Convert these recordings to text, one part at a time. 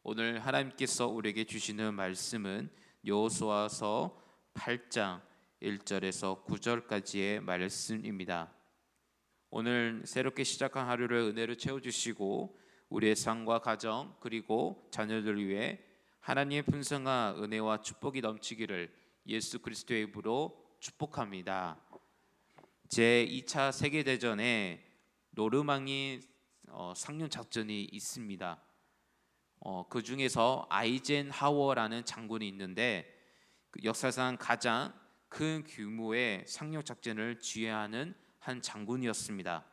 오늘 하나님께서 우리에게 주시는 말씀은 여호수아서 8장 1절에서 9절까지의 말씀입니다. 오늘 새롭게 시작한 하루를 은혜로 채워주시고 우리의 삶과 가정 그리고 자녀들을 위해 하나님의 풍성한 은혜와 축복이 넘치기를 예수 그리스도의 이름으로 축복합니다. 제2차 세계대전에 노르망디 상륙 작전이 있습니다. 그 중에서 아이젠하워라는 장군이 있는데 역사상 가장 큰 규모의 상륙 작전을 지휘하는 한 장군이었습니다.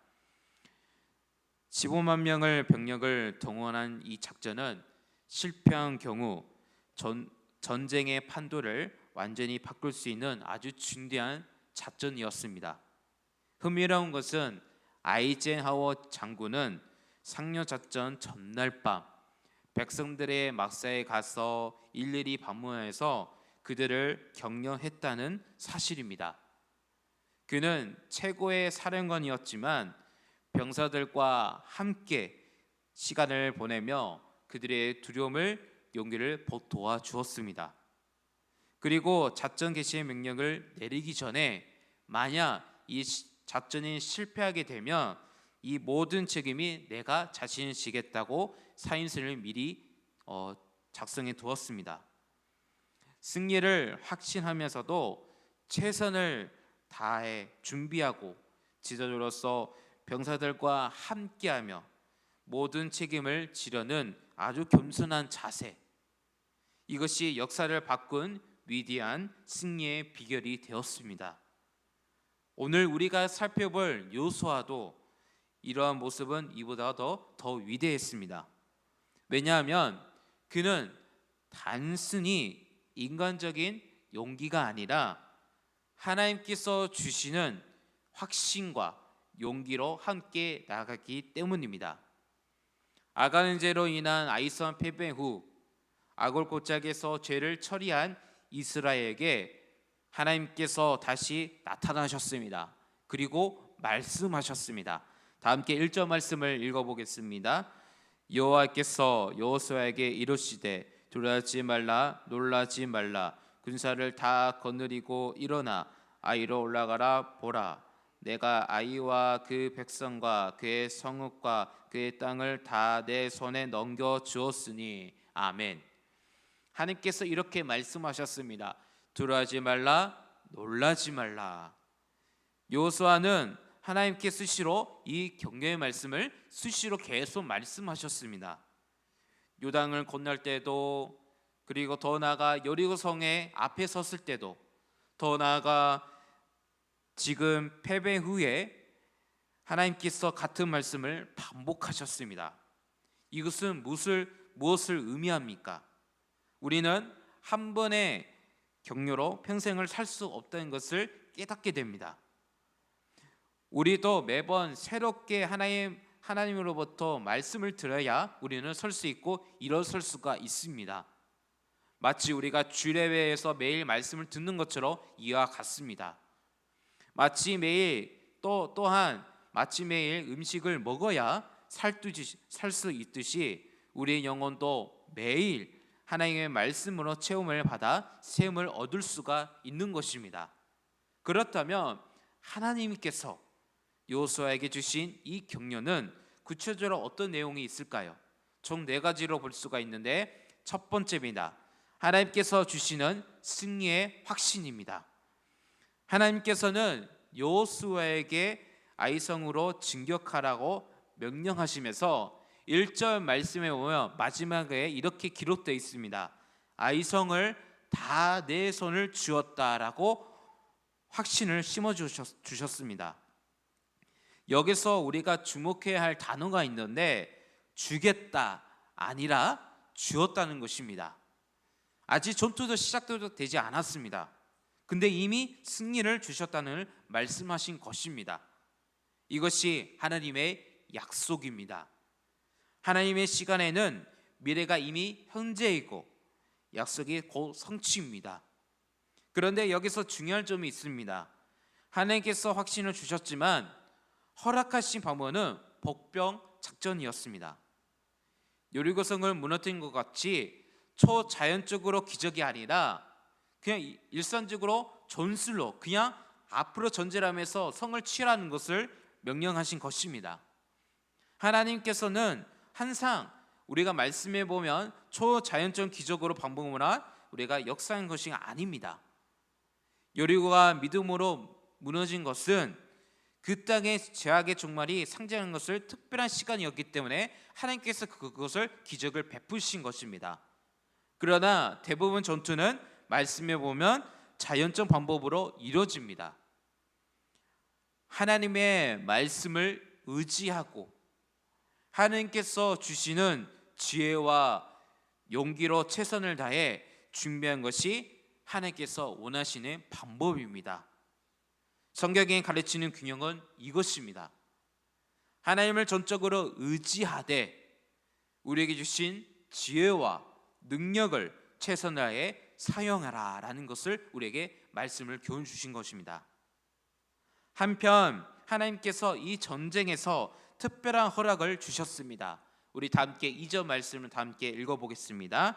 15만 명의 병력을 동원한 이 작전은 실패한 경우 전쟁의 판도를 완전히 바꿀 수 있는 아주 중대한 작전이었습니다. 흥미로운 것은 아이젠하워 장군은 상륙 작전 전날 밤 백성들의 막사에 가서 일일이 방문해서 그들을 격려했다는 사실입니다. 그는 최고의 사령관이었지만 병사들과 함께 시간을 보내며 그들의 두려움을 용기를 도와주었습니다. 그리고 작전 개시의 명령을 내리기 전에 만약 이 작전이 실패하게 되면 이 모든 책임이 내가 자신을 지겠다고 사인서를 미리 작성해 두었습니다. 승리를 확신하면서도 최선을 다해 준비하고 지도자로서 병사들과 함께하며 모든 책임을 지려는 아주 겸손한 자세, 이것이 역사를 바꾼 위대한 승리의 비결이 되었습니다. 오늘 우리가 살펴볼 여호수아도 이러한 모습은 이보다 더 위대했습니다. 왜냐하면 그는 단순히 인간적인 용기가 아니라 하나님께서 주시는 확신과 용기로 함께 나가기 때문입니다. 아간의 죄로 인한 아이성 패배 후 아골 골짜기에서 죄를 처리한 이스라엘에게 하나님께서 다시 나타나셨습니다. 그리고 말씀하셨습니다. 다 함께 1절 말씀을 읽어보겠습니다. 여호와께서 여호수아에게 이르시되 두려워하지 말라 놀라지 말라 군사를 다 거느리고 일어나 아이로 올라가라. 보라 내가 아이와 그 백성과 그의 성읍과 그의 땅을 다 내 손에 넘겨주었으니. 아멘. 하나님께서 이렇게 말씀하셨습니다. 두려워하지 말라 놀라지 말라. 여호수아는 하나님께 수시로 이 격려의 말씀을 수시로 계속 말씀하셨습니다. 요단을 건널 때도, 그리고 더 나아가 여리고 성의 앞에 섰을 때도, 더 나아가 지금 패배 후에 하나님께서 같은 말씀을 반복하셨습니다. 이것은 무엇을 의미합니까? 우리는 한 번의 격려로 평생을 살 수 없다는 것을 깨닫게 됩니다. 우리도 매번 새롭게 하나님으로부터 말씀을 들어야 우리는 설 수 있고 일어설 수가 있습니다. 마치 우리가 주례회에서 매일 말씀을 듣는 것처럼 이와 같습니다. 마치 매일 음식을 먹어야 살 수 있듯이 우리의 영혼도 매일 하나님의 말씀으로 체험을 받아 셈을 얻을 수가 있는 것입니다. 그렇다면 하나님께서 여호수아에게 주신 이 격려는 구체적으로 어떤 내용이 있을까요? 총 4가지로 볼 수가 있는데, 첫 번째입니다. 하나님께서 주시는 승리의 확신입니다. 하나님께서는 여호수아에게 아이성으로 진격하라고 명령하시면서 1절 말씀에 보면 마지막에 이렇게 기록되어 있습니다. 아이성을 다 내 손을 주었다라고 확신을 심어주셨습니다. 여기서 우리가 주목해야 할 단어가 있는데, 주겠다 아니라 주었다는 것입니다. 아직 전투도 시작도 되지 않았습니다. 근데 이미 승리를 주셨다는 말씀하신 것입니다. 이것이 하나님의 약속입니다. 하나님의 시간에는 미래가 이미 현재이고 약속이 곧 성취입니다. 그런데 여기서 중요한 점이 있습니다. 하나님께서 확신을 주셨지만 허락하신 방법은 복병 작전이었습니다. 여리고성을 무너뜨린 것 같이 초자연적으로 기적이 아니라 그냥 일상적으로 전술로 그냥 앞으로 전진하면서 성을 취하라는 것을 명령하신 것입니다. 하나님께서는 항상 우리가 말씀해 보면 초자연적 기적으로 반복하거나 우리가 역사한 것이 아닙니다. 여리고가 믿음으로 무너진 것은 그 땅의 죄악의 종말이 상징하는 것을 특별한 시간이었기 때문에 하나님께서 그것을 기적을 베푸신 것입니다. 그러나 대부분 전투는 말씀해 보면 자연적 방법으로 이루어집니다. 하나님의 말씀을 의지하고 하나님께서 주시는 지혜와 용기로 최선을 다해 준비한 것이 하나님께서 원하시는 방법입니다. 성경이 가르치는 균형은 이것입니다. 하나님을 전적으로 의지하되 우리에게 주신 지혜와 능력을 최선을 다해 사용하라 라는 것을 우리에게 말씀을 교훈 주신 것입니다. 한편 하나님께서 이 전쟁에서 특별한 허락을 주셨습니다. 우리 다 함께 2절 말씀을 다 함께 읽어보겠습니다.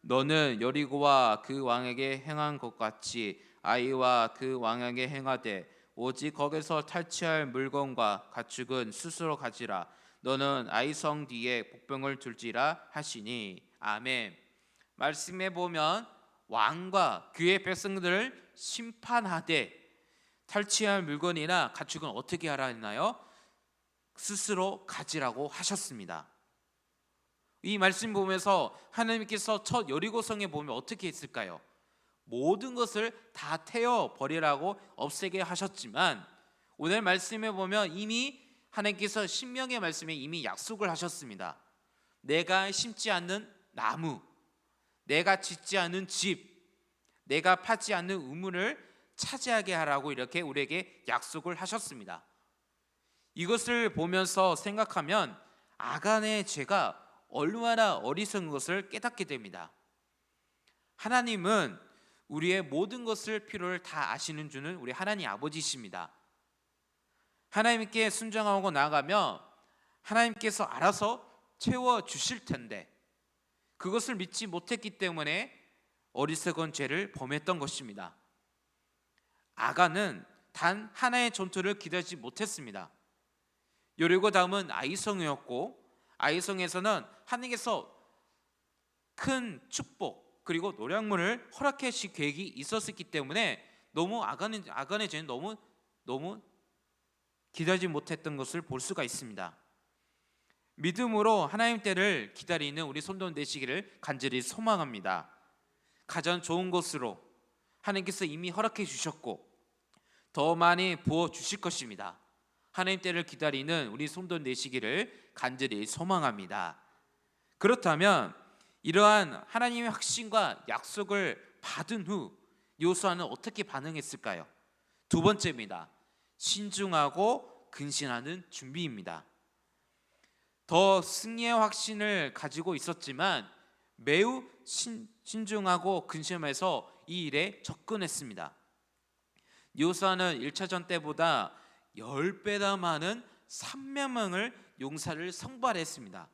너는 여리고와 그 왕에게 행한 것 같이 아이와 그 왕에게 행하되 오직 거기서 탈취할 물건과 가축은 스스로 가지라. 너는 아이성 뒤에 복병을 둘지라 하시니. 아멘. 말씀해 보면 왕과 그의 백성들을 심판하되 탈취할 물건이나 가축은 어떻게 하라 했나요? 스스로 가지라고 하셨습니다. 이 말씀 보면서 하나님께서 첫 여리고성에 보면 어떻게 했을까요? 모든 것을 다 태워 버리라고 없애게 하셨지만 오늘 말씀에 보면 이미 하나님께서 신명의 말씀에 이미 약속을 하셨습니다. 내가 심지 않는 나무, 내가 짓지 않은 집, 내가 파지 않는 우물을 차지하게 하라고 이렇게 우리에게 약속을 하셨습니다. 이것을 보면서 생각하면 아간의 죄가 얼마나 어리석은 것을 깨닫게 됩니다. 하나님은 우리의 모든 것을 필요를 다 아시는 주는 우리 하나님 아버지십니다. 하나님께 순종하고 나아가면 하나님께서 알아서 채워주실 텐데 그것을 믿지 못했기 때문에 어리석은 죄를 범했던 것입니다. 아간은 단 하나의 전투를 기다리지 못했습니다. 여리고 다음은 아이성이었고 아이성에서는 하나님께서 큰 축복 그리고 노량물을 허락해 주실 계획이 있었기 때문에 너무 아간의 죄는 너무 기다리지 못했던 것을 볼 수가 있습니다. 믿음으로 하나님 때를 기다리는 우리 손도 되시기를 간절히 소망합니다. 가장 좋은 것으로 하나님께서 이미 허락해 주셨고 더 많이 부어 주실 것입니다. 하나님 때를 기다리는 우리 손도 되시기를 간절히 소망합니다. 그렇다면 이러한 하나님의 확신과 약속을 받은 후 요수아는 어떻게 반응했을까요? 두 번째입니다. 신중하고 근신하는 준비입니다. 더 승리의 확신을 가지고 있었지만 매우 신중하고 근심해서 이 일에 접근했습니다. 요수아는 1차전 때보다 10배나 많은 300명을 용사를 선발했습니다.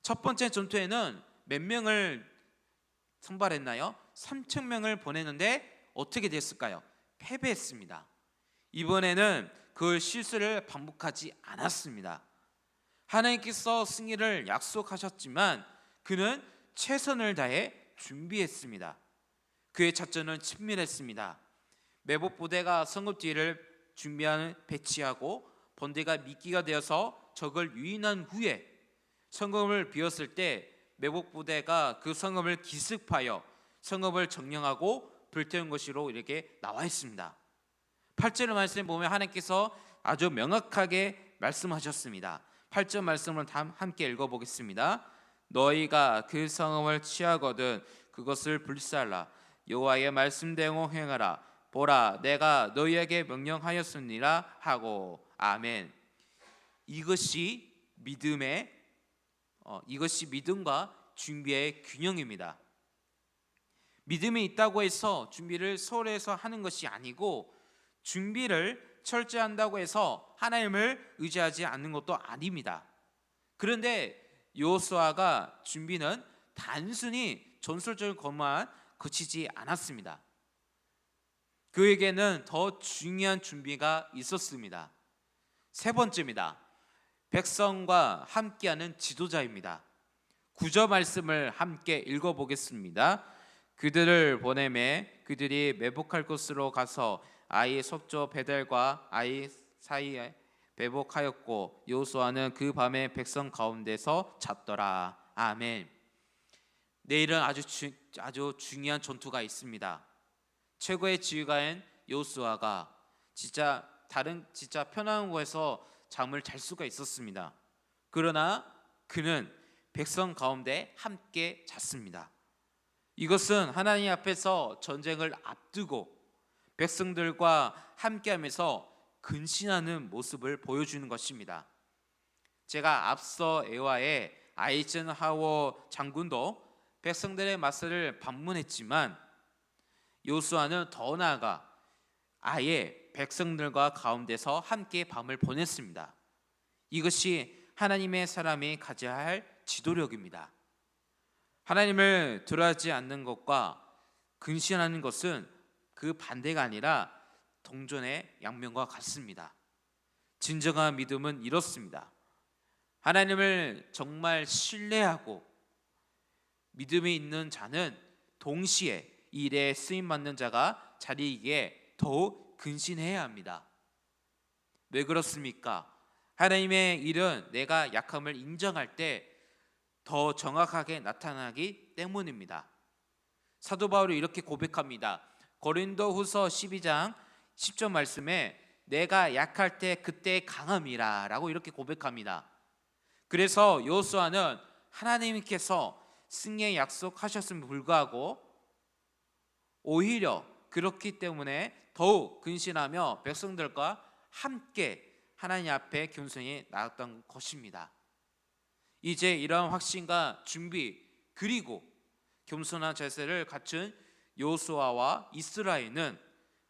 첫 번째 전투에는 몇 명을 선발했나요? 3,000명을 보냈는데 어떻게 됐을까요? 패배했습니다. 이번에는 그 실수를 반복하지 않았습니다. 하나님께서 승리를 약속하셨지만 그는 최선을 다해 준비했습니다. 그의 작전은 친밀했습니다. 매복 부대가 성읍 뒤를 준비하는 배치하고 본대가 미끼가 되어서 적을 유인한 후에 성읍을 비웠을 때 매복 부대가 그 성읍을 기습하여 성읍을 점령하고 불태운 것으로 이렇게 나와 있습니다. 8절 말씀에 보면 하나님께서 아주 명확하게 말씀하셨습니다. 8절 말씀을 함께 읽어보겠습니다. 너희가 그 성읍을 취하거든 그것을 불살라 여호와의 말씀대로 행하라 보라 내가 너희에게 명령하였으니라 하고. 아멘. 이것이 믿음과 준비의 균형입니다. 믿음이 있다고 해서 준비를 소홀히 해서 하는 것이 아니고 준비를 철저히 한다고 해서 하나님을 의지하지 않는 것도 아닙니다. 그런데 여호수아가 준비는 단순히 전술적인 것만 그치지 않았습니다. 그에게는 더 중요한 준비가 있었습니다. 세 번째입니다. 백성과 함께하는 지도자입니다. 구절 말씀을 함께 읽어보겠습니다. 그들을 보내매 그들이 매복할 곳으로 가서 아이 속조 베델과 아이 사이에 매복하였고 여호수아는 그 밤에 백성 가운데서 잤더라. 아멘. 내일은 아주 중요한 전투가 있습니다. 최고의 지휘관인 여호수아가 진짜 편안한 곳에서 잠을 잘 수가 있었습니다. 그러나 그는 백성 가운데 함께 잤습니다. 이것은 하나님 앞에서 전쟁을 앞두고 백성들과 함께하면서 근신하는 모습을 보여주는 것입니다. 제가 앞서 에와의 아이젠하워 장군도 백성들의 맞설을 방문했지만 여호수아는 더 나아가 아예 백성들과 가운데서 함께 밤을 보냈습니다. 이것이 하나님의 사람이 가져야 할 지도력입니다. 하나님을 두려워하지 않는 것과 근신하는 것은 그 반대가 아니라 동전의 양면과 같습니다. 진정한 믿음은 이렇습니다. 하나님을 정말 신뢰하고 믿음이 있는 자는 동시에 이 일에 쓰임받는 자가 자리이기에 더욱 근신해야 합니다. 왜 그렇습니까? 하나님의 일은 내가 약함을 인정할 때 더 정확하게 나타나기 때문입니다. 사도 바울이 이렇게 고백합니다. 고린도후서 12장 10절 말씀에 내가 약할 때 그때 강함이라 라고 이렇게 고백합니다. 그래서 여호수아는 하나님께서 승리의 약속하셨음에 불구하고 오히려 그렇기 때문에 더욱 근신하며 백성들과 함께 하나님 앞에 겸손히 나았던 것입니다. 이제 이러한 확신과 준비 그리고 겸손한 자세를 갖춘 여호수아와 이스라엘은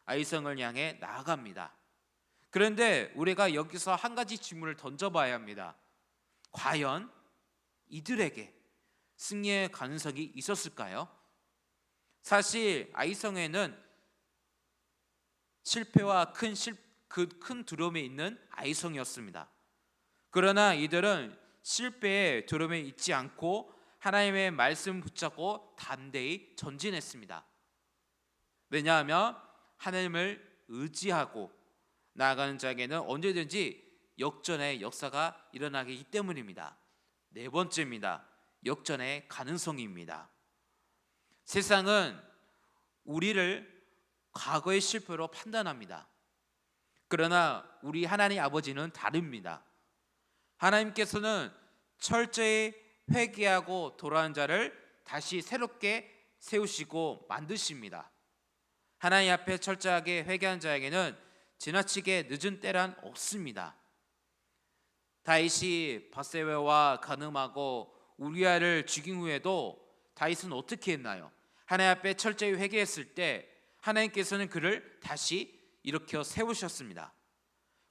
아이성을 향해 나아갑니다. 그런데 우리가 여기서 한 가지 질문을 던져봐야 합니다. 과연 이들에게 승리의 가능성이 있었을까요? 사실 아이성에는 실패와 큰 두려움이 있는 아이성이었습니다. 그러나 이들은 실패에 두려움에 있지 않고 하나님의 말씀을 붙잡고 담대히 전진했습니다. 왜냐하면 하나님을 의지하고 나아가는 자에게는 언제든지 역전의 역사가 일어나기 때문입니다. 네 번째입니다. 역전의 가능성입니다. 세상은 우리를 과거의 실패로 판단합니다. 그러나 우리 하나님 아버지는 다릅니다. 하나님께서는 철저히 회개하고 돌아온 자를 다시 새롭게 세우시고 만드십니다. 하나님 앞에 철저하게 회개한 자에게는 지나치게 늦은 때란 없습니다. 다윗이 밧세바와 간음하고 우리아를 죽인 후에도 다윗은 어떻게 했나요? 하나님 앞에 철저히 회개했을 때 하나님께서는 그를 다시 일으켜 세우셨습니다.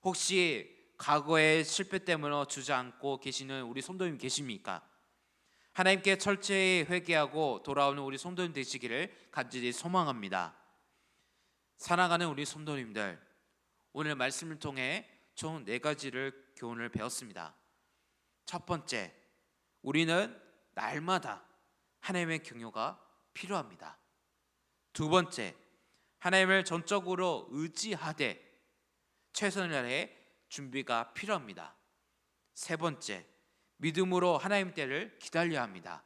혹시 과거의 실패 때문에 주저앉고 계시는 우리 성도님 계십니까? 하나님께 철저히 회개하고 돌아오는 우리 성도님 되시기를 간절히 소망합니다. 사랑하는 우리 성도님들, 오늘 말씀을 통해 총 4가지를 교훈을 배웠습니다. 첫 번째, 우리는 날마다 하나님의 경효가 필요합니다. 두 번째, 하나님을 전적으로 의지하되 최선을 다해 준비가 필요합니다. 세 번째, 믿음으로 하나님 때를 기다려야 합니다.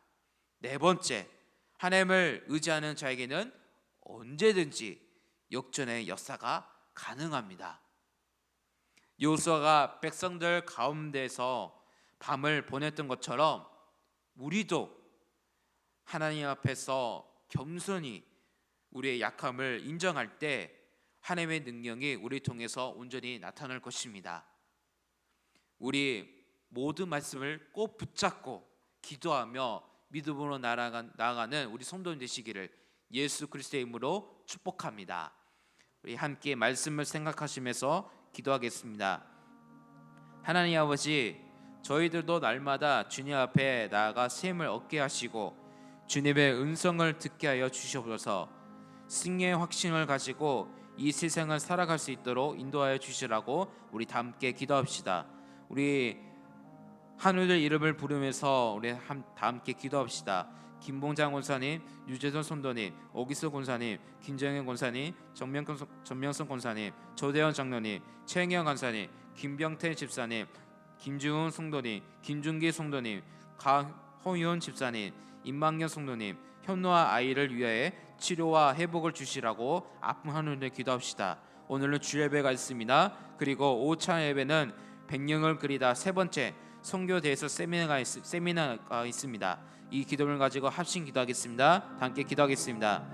네 번째, 하나님을 의지하는 자에게는 언제든지 역전의 역사가 가능합니다. 여호수아가 백성들 가운데서 밤을 보냈던 것처럼 우리도 하나님 앞에서 겸손히 우리의 약함을 인정할 때 하나님의 능력이 우리 통해서 온전히 나타날 것입니다. 우리 모든 말씀을 꼭 붙잡고 기도하며 믿음으로 나아가는 우리 성도님 되시기를 예수 그리스도의 이름으로 축복합니다. 우리 함께 말씀을 생각하시면서 기도하겠습니다. 하나님 아버지, 저희들도 날마다 주님 앞에 나아가 셈을 얻게 하시고 주님의 음성을 듣게 하여 주시옵소서. 승리의 확신을 가지고 이 세상을 살아갈 수 있도록 인도하여 주시라고 우리 다 함께 기도합시다. 우리 하늘의 이름을 부르면서 우리 다 함께 기도합시다. 김봉장 권사님, 유재선 선도님, 오기수 권사님, 김정현 권사님, 전명선 권사님, 조대현 장로님, 최영현 권사님, 김병태 집사님, 김주훈 성도님, 김준기 성도님, 강호윤 집사님, 임망현 성도님, 현노아 아이를 위하여 치료와 회복을 주시라고 아픈 하늘을 기도합시다. 오늘은 주예배가 있습니다. 그리고 오차 예배는 백령을 그리다 세 번째 선교대에서 세미나가 있습니다. 이 기도를 가지고 합심 기도하겠습니다. 함께 기도하겠습니다.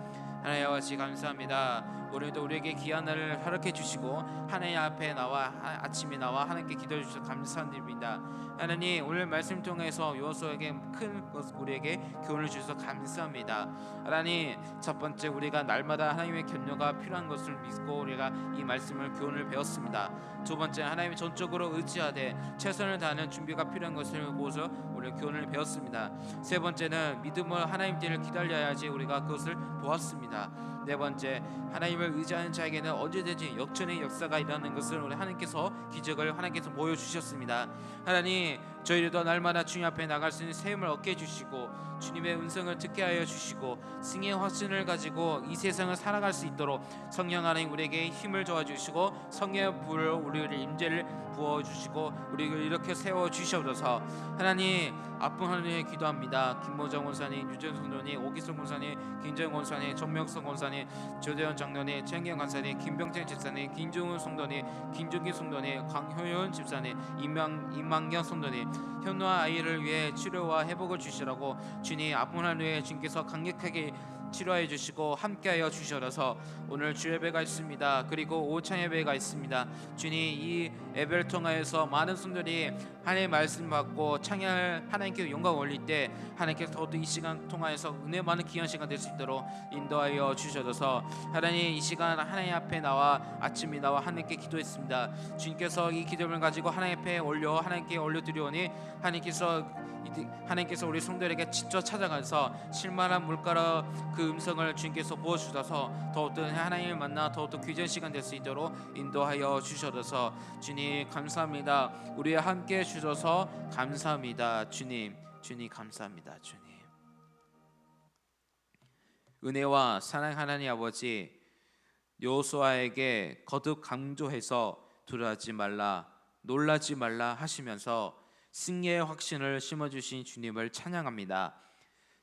하나님 아버지 감사합니다. 오늘도 우리에게 귀한 날을 허락해 주시고 하나님 앞에 나와 아침에 나와 하나님께 기도해 주셔서 감사드립니다. 하나님 오늘 말씀 통해서 요소에게 큰 우리에게 교훈을 주셔서 감사합니다. 하나님 첫 번째 우리가 날마다 하나님의 격려가 필요한 것을 믿고 우리가 이 말씀을 교훈을 배웠습니다. 두 번째 하나님의 전적으로 의지하되 최선을 다하는 준비가 필요한 것을 보고서 우리 교훈을 배웠습니다. 세 번째는 믿음으로 하나님께를 기다려야지 우리가 그것을 보았습니다. 네 번째 하나님을 의지하는 자에게는 언제든지 역전의 역사가 일어나는 것을 우리 하나님께서 기적을 하나님께서 보여주셨습니다. 하나님 저희들도 날마다 주님 앞에 나갈 수 있는 세움을 얻게 해주시고 주님의 음성을 듣게 하여 주시고 승리의 확신을 가지고 이 세상을 살아갈 수 있도록 성령 하나님 우리에게 힘을 도와주시고 성령의 불을 우리를 임재를 부어주시고 우리를 이렇게 세워주셔서 하나님 아픈 하나님에 기도합니다. 김모정 원사님, 유전 선도님, 오기성 원사님, 김정 원사님, 전명성 원사님, 조대현 장로님, 최영경 간사님, 김병태 집사님, 김종훈 성도님, 김종기 성도님, 강효윤 집사님, 임망경 성도님, 현노아 아이를 위해 치료와 회복을 주시라고 주님 아픈 하나님에 주님께서 강력하게 치료해 주시고 함께하여 주셔서 오늘 주예배가 있습니다. 그리고 오찬 예배가 있습니다. 주님 이 예배를 통하여서 많은 분들이 하나님의 말씀 받고 찬양을 하나님께 영광 올릴 때 하나님께서 더욱더 이 시간 통하여서 은혜 많은 귀한 시간 될 수 있도록 인도하여 주셔서 하나님 이 시간 하나님 앞에 나와 아침에 나와 하나님께 기도했습니다. 주님께서 이 기도를 가지고 하나님 앞에 하나님께 올려드리오니 하나님께서 우리 성도들에게 직접 찾아가서 실만한 물가로 그 음성을 주님께서 부어주셔서 더욱더 하나님을 만나 더욱더 귀한 시간 될 수 있도록 인도하여 주셔서 주님 감사합니다. 우리와 함께 해주셔서 감사합니다. 주님 감사합니다. 주님 은혜와 사랑 하나님 아버지 여호수아에게 거듭 강조해서 두려워하지 말라 놀라지 말라 하시면서 승리의 확신을 심어주신 주님을 찬양합니다.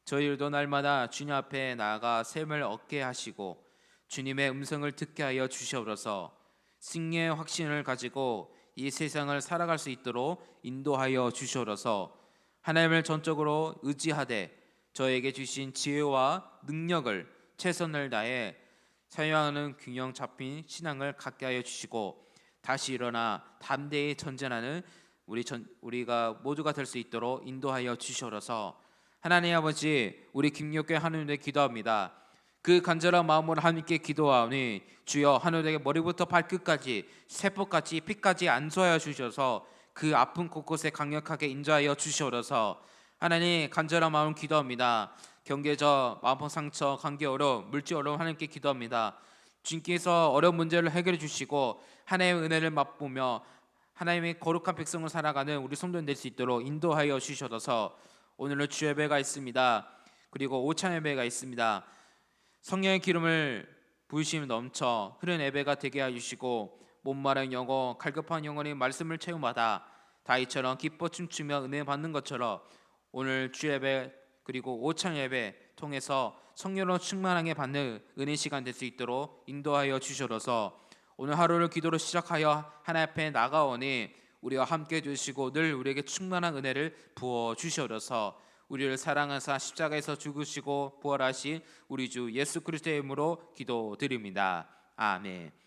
저희들도 날마다 주님 앞에 나아가 셈을 얻게 하시고 주님의 음성을 듣게 하여 주시옵소서. 승리의 확신을 가지고 이 세상을 살아갈 수 있도록 인도하여 주시옵소서. 하나님을 전적으로 의지하되 저에게 주신 지혜와 능력을 최선을 다해 사용하는 균형 잡힌 신앙을 갖게 하여 주시고 다시 일어나 담대히 전진하는 우리가 모두가 될 수 있도록 인도하여 주시옵소서. 하나님 아버지 우리 김용교 하나님께 기도합니다. 그 간절한 마음으로 하나님께 기도하오니 주여 하나님에게 머리부터 발끝까지 세포까지 피까지 안수하여 주셔서 그 아픈 곳곳에 강력하게 인도하여 주시옵소서. 하나님 간절한 마음 기도합니다. 경계적 마음 상처 관계 어려움 물질 어려움 하나님께 기도합니다. 주님께서 어려운 문제를 해결해 주시고 하나님의 은혜를 맛보며 하나님의 거룩한 백성을 살아가는 우리 성도들 될 수 있도록 인도하여 주셔서 오늘은 주예배가 있습니다. 그리고 오찬 예배가 있습니다. 성령의 기름을 부으심이 넘쳐 흐른 예배가 되게 해주시고 목마른 영혼 갈급한 영혼이 말씀을 체험하다 다윗처럼 기뻐 춤추며 은혜 받는 것처럼 오늘 주예배 그리고 오찬 예배 통해서 성령으로 충만하게 받는 은혜 시간 될 수 있도록 인도하여 주셔서 오늘 하루를 기도로 시작하여 하나님 앞에 나가오니 우리와 함께 해주시고 늘 우리에게 충만한 은혜를 부어 주셔서 우리를 사랑하사 십자가에서 죽으시고 부활하신 우리 주 예수 그리스도의 이름으로 기도드립니다. 아멘.